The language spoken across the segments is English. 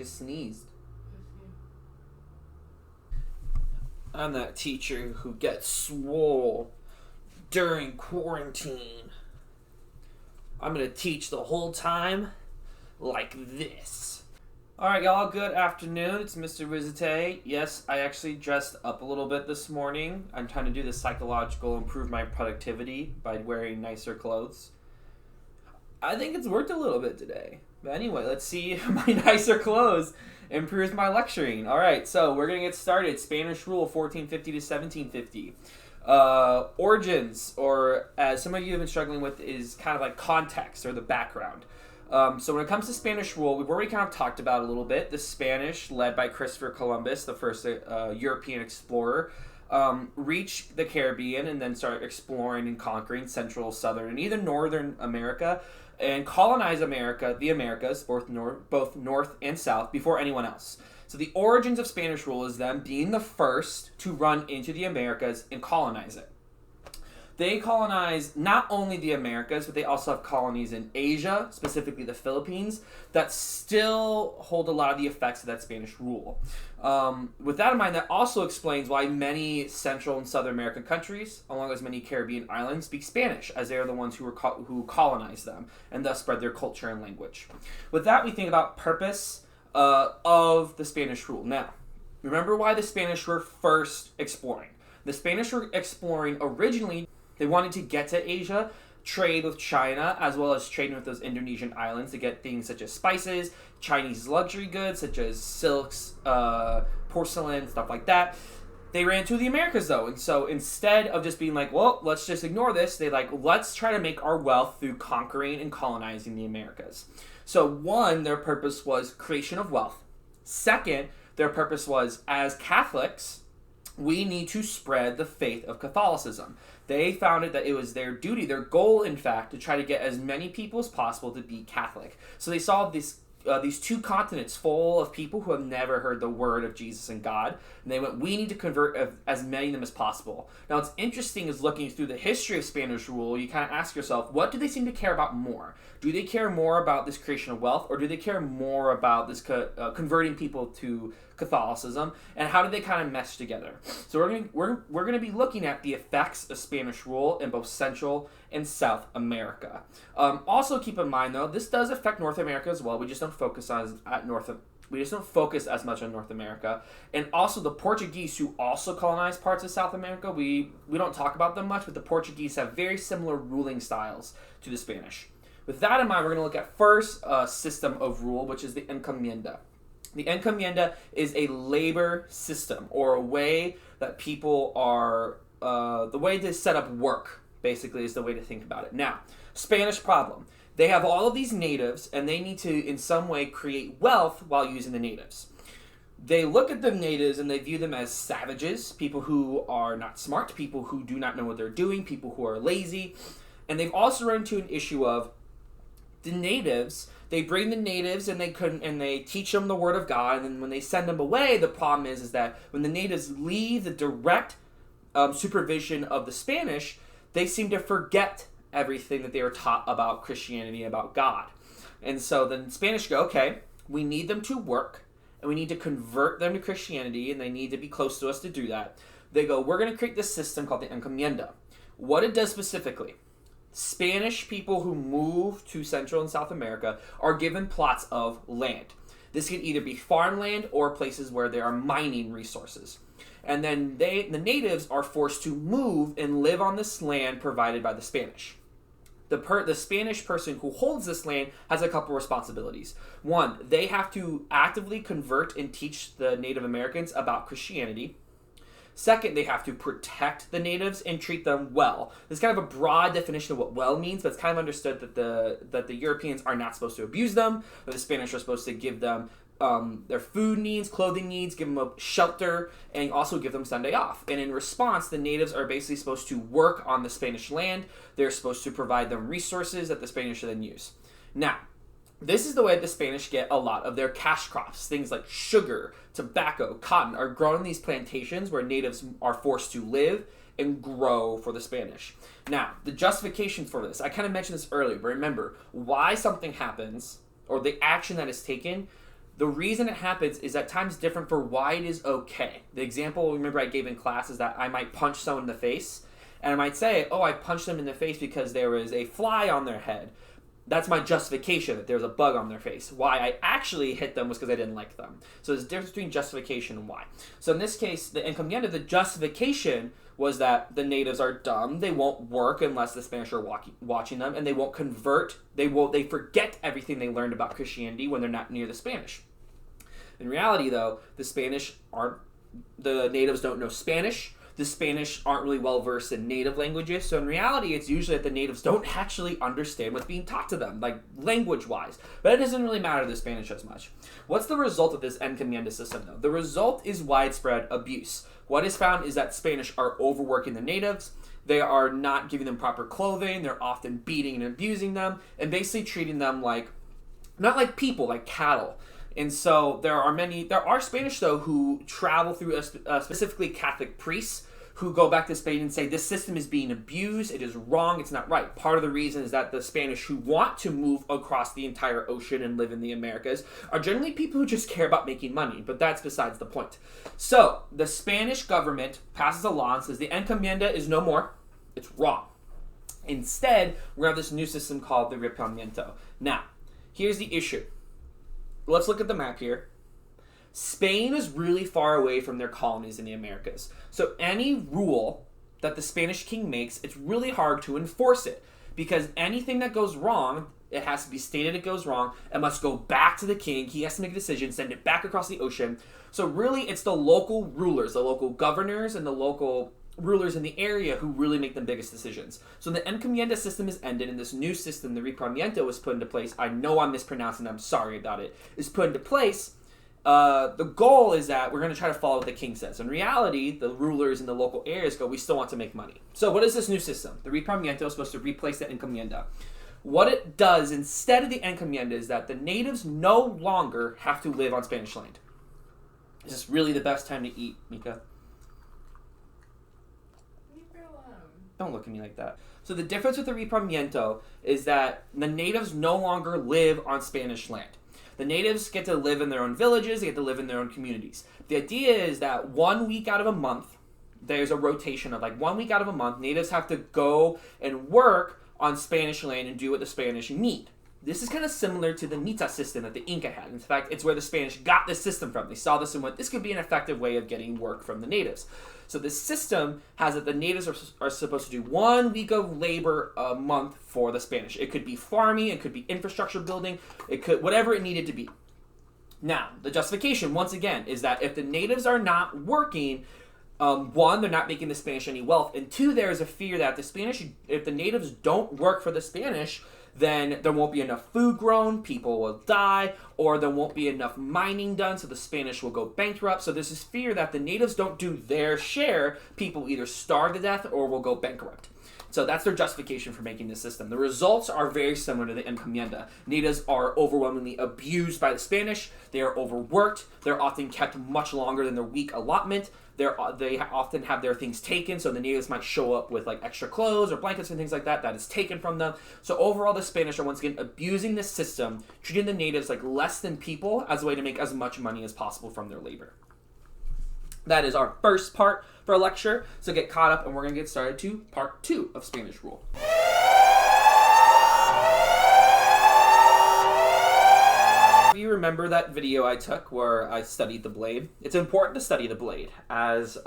just sneezed. I'm that teacher who gets swole during quarantine. I'm gonna teach the whole time like this. Alright, y'all, good afternoon. It's Mr. Rizite. Yes, I actually dressed up a little bit this morning. I'm trying to do the psychological improve my productivity by wearing nicer clothes. I think it's worked a little bit today. But anyway, let's see if my nicer clothes improves my lecturing. Alright, so we're going to get started. Spanish rule, 1450 to 1750. Origins, or as some of you have been struggling with, is kind of like context or the background. So when it comes to Spanish rule, we've already kind of talked about it a little bit. The Spanish, led by Christopher Columbus, the first European explorer, reached the Caribbean and then started exploring and conquering Central, Southern, and even Northern America, and colonized the Americas, both North and South, before anyone else. So the origins of Spanish rule is them being the first to run into the Americas and colonize it. They colonize not only the Americas, but they also have colonies in Asia, specifically the Philippines, that still hold a lot of the effects of that Spanish rule. With that in mind, that also explains why many Central and Southern American countries, along with many Caribbean islands, speak Spanish, as they are the ones who colonized them, and thus spread their culture and language. With that, we think about purpose of the Spanish rule. Now, remember why the Spanish were first exploring. The Spanish were exploring originally. They wanted to get to Asia, trade with China, as well as trading with those Indonesian islands to get things such as spices, Chinese luxury goods such as silks, porcelain, stuff like that. They ran to the Americas though, and so instead of just being like, well, let's just ignore this, let's try to make our wealth through conquering and colonizing the Americas. So one, their purpose was creation of wealth. Second, their purpose was, as Catholics, we need to spread the faith of Catholicism. They found that it was their duty, their goal, in fact, to try to get as many people as possible to be Catholic. So they saw these two continents full of people who have never heard the word of Jesus and God, and they went, we need to convert as many of them as possible. Now, what's interesting is looking through the history of Spanish rule, you kind of ask yourself, what do they seem to care about more? Do they care more about this creation of wealth, or do they care more about this converting people to Catholicism, and how do they kind of mesh together? So we're going to be looking at the effects of Spanish rule in both Central and South America. Also, keep in mind though, this does affect North America as well. We just don't focus as much on North America. And also the Portuguese, who also colonized parts of South America, we don't talk about them much, but the Portuguese have very similar ruling styles to the Spanish. With that in mind, we're going to look at first system of rule, which is the encomienda. The encomienda is a labor system, or a way that people are, the way to set up work, basically, is the way to think about it. Now, Spanish problem. They have all of these natives, and they need to, in some way, create wealth while using the natives. They look at the natives, and they view them as savages, people who are not smart, people who do not know what they're doing, people who are lazy. And they've also run into an issue of the natives. They bring the natives and they teach them the word of God, and then when they send them away, the problem is that when the natives leave the direct supervision of the Spanish, they seem to forget everything that they were taught about Christianity, about God. And so the Spanish go, okay, we need them to work, and we need to convert them to Christianity, and they need to be close to us to do that. They go, we're going to create this system called the encomienda. What it does specifically, Spanish people who move to Central and South America are given plots of land. This can either be farmland or places where there are mining resources. And then the natives are forced to move and live on this land provided by the Spanish. The Spanish person who holds this land has a couple responsibilities. One, they have to actively convert and teach the Native Americans about Christianity. Second, they have to protect the natives and treat them well. There's kind of a broad definition of what well means, but it's kind of understood that the Europeans are not supposed to abuse them, that the Spanish are supposed to give them their food needs, clothing needs, give them a shelter, and also give them Sunday off. And in response, the natives are basically supposed to work on the Spanish land. They're supposed to provide them resources that the Spanish then use. Now, this is the way the Spanish get a lot of their cash crops. Things like sugar, tobacco, cotton are grown in these plantations where natives are forced to live and grow for the Spanish. Now, the justification for this, I kind of mentioned this earlier, but remember, why something happens, or the action that is taken, The reason it happens is at times different for why it is okay. The example, remember, I gave in class is that I might punch someone in the face, and I might say, oh, I punched them in the face because there was a fly on their head. That's my justification, that there's a bug on their face. Why I actually hit them was because I didn't like them. So there's a difference between justification and why. So in this case, the encomienda, the justification was that the natives are dumb. They won't work unless the Spanish are watching them, and they won't convert. They forget everything they learned about Christianity when they're not near the Spanish. In reality, though, the natives don't know Spanish. The Spanish aren't really well versed in native languages. So in reality, it's usually that the natives don't actually understand what's being taught to them, like language-wise. But it doesn't really matter to the Spanish as much. What's the result of this encomienda system, though? The result is widespread abuse. What is found is that Spanish are overworking the natives. They are not giving them proper clothing. They're often beating and abusing them and basically treating them not like people, like cattle. And so there are Spanish, though, who travel through specifically Catholic priests who go back to Spain and say, this system is being abused, it is wrong, it's not right. Part of the reason is that the Spanish who want to move across the entire ocean and live in the Americas are generally people who just care about making money, but that's besides the point. So the Spanish government passes a law and says the encomienda is no more. It's wrong. Instead, we have this new system called the reparamiento. Now, here's the issue. Let's look at the map here. Spain is really far away from their colonies in the Americas. So any rule that the Spanish king makes, it's really hard to enforce it. Because anything that goes wrong, it has to be stated it goes wrong. It must go back to the king. He has to make a decision, send it back across the ocean. So really, it's the local rulers, the local governors, and the local rulers in the area who really make the biggest decisions. So the encomienda system is ended, and this new system, the reparamiento, is put into place. I know I'm mispronouncing, I'm sorry about it. Is put into place. The goal is that we're going to try to follow what the king says. In reality, the rulers in the local areas go, we still want to make money. So what is this new system? The reparamiento is supposed to replace the encomienda. What it does instead of the encomienda is that the natives no longer have to live on Spanish land. Is this really the best time to eat, Mika? Don't look at me like that. So the difference with the reparamiento is that the natives no longer live on Spanish land. The natives get to live in their own villages, they get to live in their own communities. The idea is that 1 week out of a month, there's a rotation of 1 week out of a month, natives have to go and work on Spanish land and do what the Spanish need. This is kind of similar to the Mita system that the Inca had. In fact, it's where the Spanish got this system from. They saw this and went, this could be an effective way of getting work from the natives. So this system has that the natives are supposed to do 1 week of labor a month for the Spanish. It could be farming, it could be infrastructure building, it could whatever it needed to be. Now, the justification, once again, is that if the natives are not working, one, they're not making the Spanish any wealth, and two, there is a fear that if the natives don't work for the Spanish, then there won't be enough food grown, people will die, or there won't be enough mining done, so the Spanish will go bankrupt. So there's this fear that the natives don't do their share, people either starve to death or will go bankrupt. So that's their justification for making this system. The results are very similar to the encomienda. Natives are overwhelmingly abused by the Spanish. They are overworked. They're often kept much longer than their week allotment. They often have their things taken, so the natives might show up with extra clothes or blankets and things like that. That is taken from them. So overall, the Spanish are once again abusing this system, treating the natives like less than people as a way to make as much money as possible from their labor. That is our first part for a lecture. So get caught up, and we're going to get started to part 2 of Spanish rule. You remember that video I took where I studied the blade? It's important to study the blade, as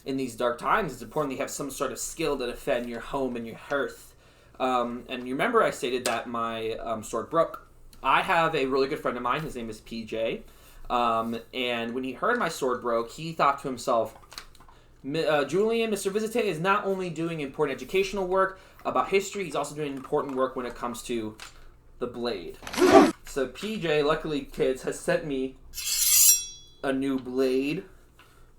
in these dark times, it's important that you have some sort of skill to defend your home and your hearth. And you remember I stated that my sword broke. I have a really good friend of mine, his name is PJ, and when he heard my sword broke, he thought to himself, Julian, Mr. Visite is not only doing important educational work about history, he's also doing important work when it comes to the blade. So PJ, luckily kids, has sent me a new blade.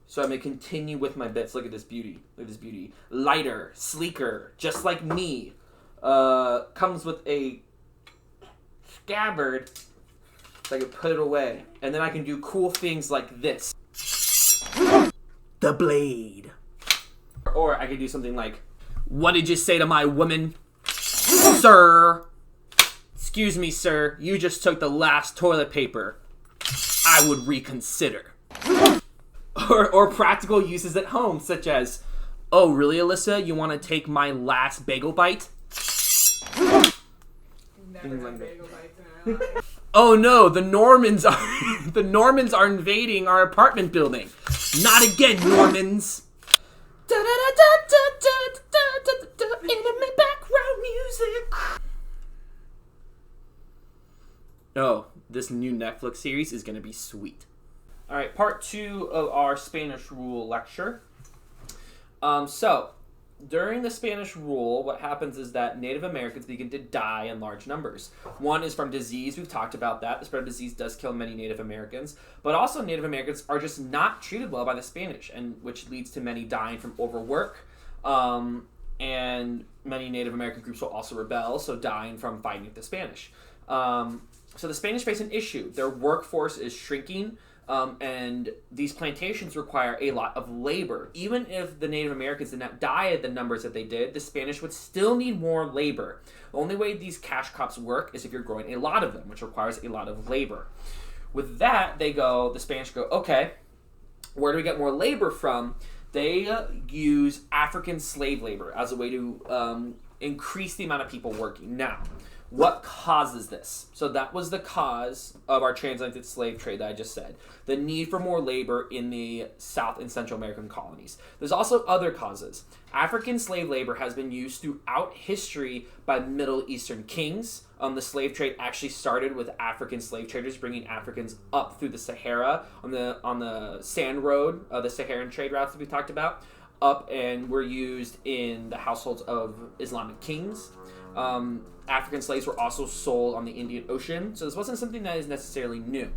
So I'm going to continue with my bits. Look at this beauty. Look at this beauty. Lighter, sleeker, just like me. Comes with a scabbard so I can put it away. And then I can do cool things like this. The blade. Or I could do something like, what did you say to my woman? Sir. Excuse me, sir. You just took the last toilet paper. I would reconsider. Or practical uses at home, such as, oh, really, Alyssa? You want to take my last bagel bite? Never had bagel bites in my life. Oh no, the Normans are invading our apartment building. Not again, Normans. Anime background music. Oh, this new Netflix series is gonna be sweet. All right, part 2 of our Spanish rule lecture. So, during the Spanish rule, what happens is that Native Americans begin to die in large numbers. One is from disease. We've talked about that. The spread of disease does kill many Native Americans. But also Native Americans are just not treated well by the Spanish, and which leads to many dying from overwork. And many Native American groups will also rebel, so dying from fighting with the Spanish. So the Spanish face an issue. Their workforce is shrinking. And these plantations require a lot of labor. Even if the Native Americans did not die at the numbers that they did, the Spanish would still need more labor. The only way these cash crops work is if you're growing a lot of them, which requires a lot of labor. With that, the Spanish go, okay, where do we get more labor from? They use African slave labor as a way to increase the amount of people working. Now, what causes this? So that was the cause of our transatlantic slave trade that I just said. The need for more labor in the South and Central American colonies. There's also other causes. African slave labor has been used throughout history by Middle Eastern kings. The slave trade actually started with African slave traders bringing Africans up through the Sahara on the sand road, the Saharan trade routes that we talked about, up and were used in the households of Islamic kings. African slaves were also sold on the Indian Ocean, so this wasn't something that is necessarily new.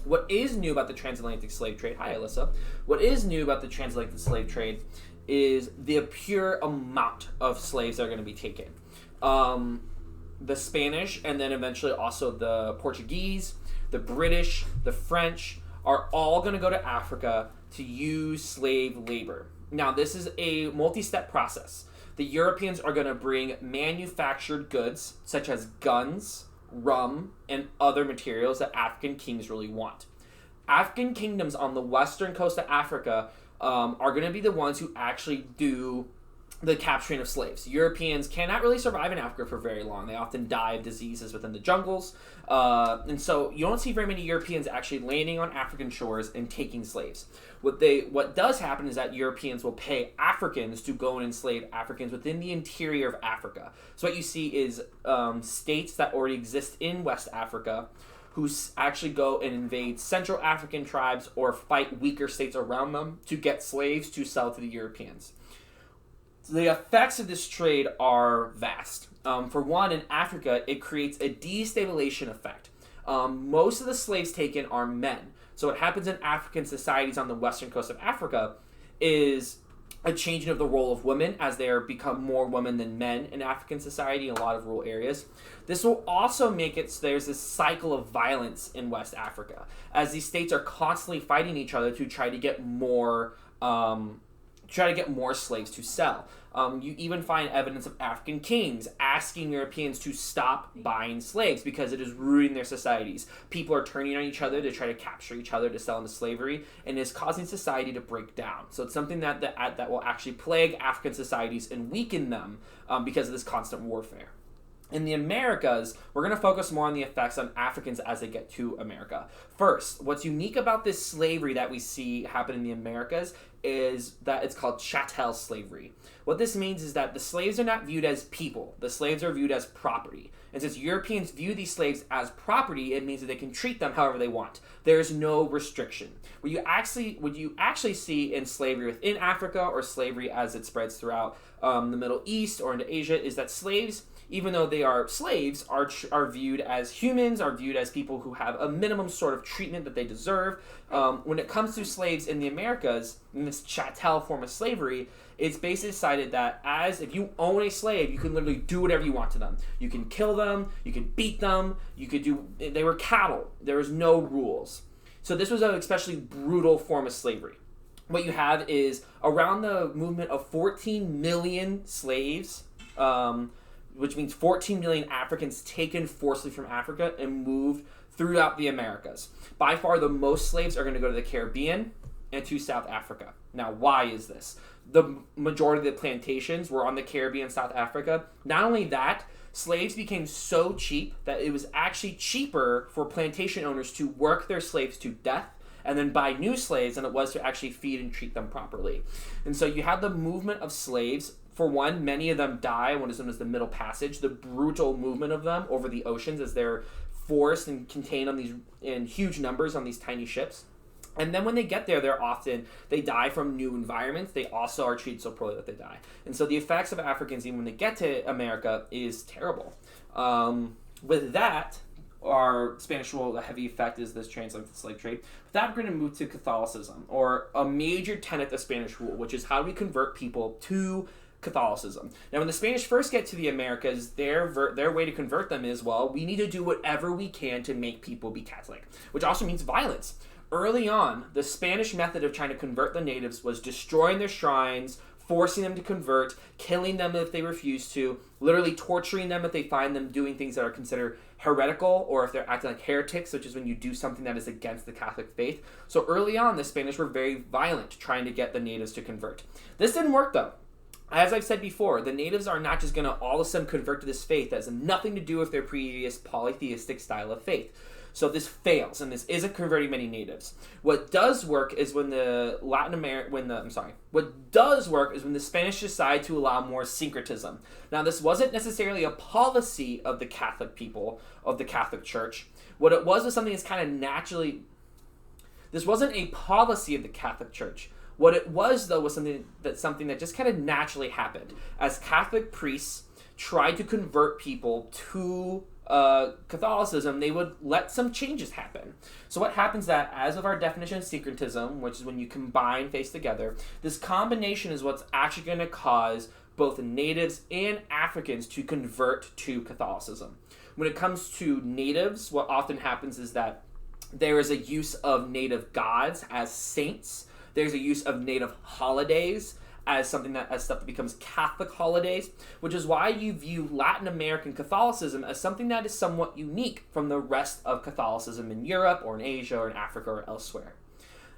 What is new about the transatlantic slave trade, hi Alyssa, what is new about the transatlantic slave trade is the pure amount of slaves that are going to be taken. The Spanish, and then eventually also the Portuguese, the British, the French, are all going to go to Africa to use slave labor. Now, this is a multi-step process. The Europeans are going to bring manufactured goods, such as guns, rum, and other materials that African kings really want. African kingdoms on the western coast of Africa are going to be the ones who actually do the capturing of slaves. Europeans cannot really survive in Africa for very long. They often die of diseases within the jungles. And so you don't see very many Europeans actually landing on African shores and taking slaves. What does happen is that Europeans will pay Africans to go and enslave Africans within the interior of Africa. So what you see is states that already exist in West Africa who actually go and invade Central African tribes or fight weaker states around them to get slaves to sell to the Europeans. The effects of this trade are vast. For one, in Africa, it creates a destabilization effect. Most of the slaves taken are men. So what happens in African societies on the western coast of Africa is a changing of the role of women as they become more women than men in African society in a lot of rural areas. This will also make it so there's this cycle of violence in West Africa as these states are constantly fighting each other to try to get more slaves to sell. You even find evidence of African kings asking Europeans to stop buying slaves because it is ruining their societies. People are turning on each other to try to capture each other to sell into slavery, and is causing society to break down. So it's something that will actually plague African societies and weaken them because of this constant warfare. In the Americas, we're going to focus more on the effects on Africans as they get to America. First, what's unique about this slavery that we see happen in the Americas is that it's called chattel slavery. What this means is that the slaves are not viewed as people. The slaves are viewed as property. And since Europeans view these slaves as property, it means that they can treat them however they want. There is no restriction. What you actually see in slavery within Africa or slavery as it spreads throughout the Middle East or into Asia is that slaves, even though they are slaves, are viewed as humans, are viewed as people who have a minimum sort of treatment that they deserve. When it comes to slaves in the Americas, in this chattel form of slavery, it's basically decided that if you own a slave, you can literally do whatever you want to them. You can kill them, you can beat them, they were cattle. There was no rules. So this was an especially brutal form of slavery. What you have is around the movement of 14 million slaves, which means 14 million Africans taken forcibly from Africa and moved throughout the Americas. By far, the most slaves are going to go to the Caribbean and to South Africa. Now, why is this? The majority of the plantations were on the Caribbean, South Africa. Not only that, slaves became so cheap that it was actually cheaper for plantation owners to work their slaves to death and then buy new slaves than it was to actually feed and treat them properly. And so you have the movement of slaves. For one, many of them die, what is known as the Middle Passage, the brutal movement of them over the oceans as they're forced and contained on these in huge numbers on these tiny ships. And then when they get there, they die from new environments. They also are treated so poorly that they die. And so the effects of Africans, even when they get to America, is terrible. With that, our Spanish rule, the heavy effect is this transatlantic slave trade. With that, we're going to move to Catholicism, or a major tenet of Spanish rule, which is how do we convert people to Catholicism. Now, when the Spanish first get to the Americas, their way to convert them is, well, we need to do whatever we can to make people be Catholic, which also means violence. Early on, the Spanish method of trying to convert the natives was destroying their shrines, forcing them to convert, killing them if they refuse to, literally torturing them if they find them doing things that are considered heretical, or if they're acting like heretics, which is when you do something that is against the Catholic faith. So early on, the Spanish were very violent trying to get the natives to convert. This didn't work, though. As I've said before, the natives are not just going to all of a sudden convert to this faith that has nothing to do with their previous polytheistic style of faith. So this fails, and this isn't converting many natives. What does work is when the Spanish decide to allow more syncretism. Now, this wasn't necessarily a policy of the Catholic people, of the Catholic Church. What it was something that's kind of naturally. This wasn't a policy of the Catholic Church. What it was, though, was something that just kind of naturally happened. As Catholic priests tried to convert people to Catholicism, they would let some changes happen. So what happens that, as of our definition of syncretism, which is when you combine faiths together, this combination is what's actually going to cause both natives and Africans to convert to Catholicism. When it comes to natives, what often happens is that there is a use of native gods as saints. There's a use of native holidays as stuff that becomes Catholic holidays, which is why you view Latin American Catholicism as something that is somewhat unique from the rest of Catholicism in Europe or in Asia or in Africa or elsewhere.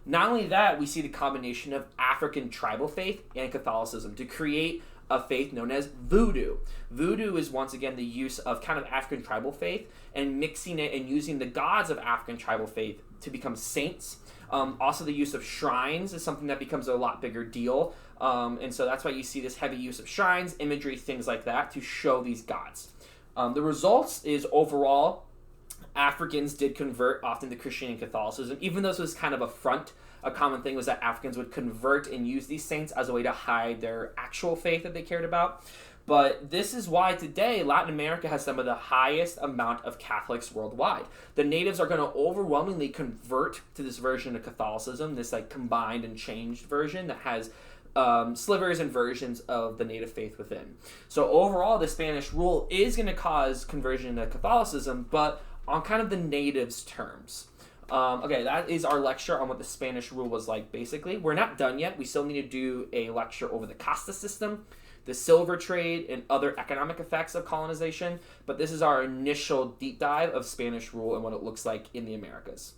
Not only that, we see the combination of African tribal faith and Catholicism to create a faith known as voodoo. Voodoo is once again the use of kind of African tribal faith and mixing it and using the gods of African tribal faith to become saints. Also, the use of shrines is something that becomes a lot bigger deal. And so that's why you see this heavy use of shrines, imagery, things like that to show these gods. The results is overall, Africans did convert often to Christianity and Catholicism, even though this was kind of a front. A common thing was that Africans would convert and use these saints as a way to hide their actual faith that they cared about. But this is why today Latin America has some of the highest amount of Catholics worldwide. The natives are going to overwhelmingly convert to this version of Catholicism, this like combined and changed version that has slivers and versions of the native faith within. So overall, the Spanish rule is going to cause conversion to Catholicism, but on kind of the natives' terms. Okay, that is our lecture on what the Spanish rule was like, basically. We're not done yet. We still need to do a lecture over the casta system, the silver trade, and other economic effects of colonization. But this is our initial deep dive of Spanish rule and what it looks like in the Americas.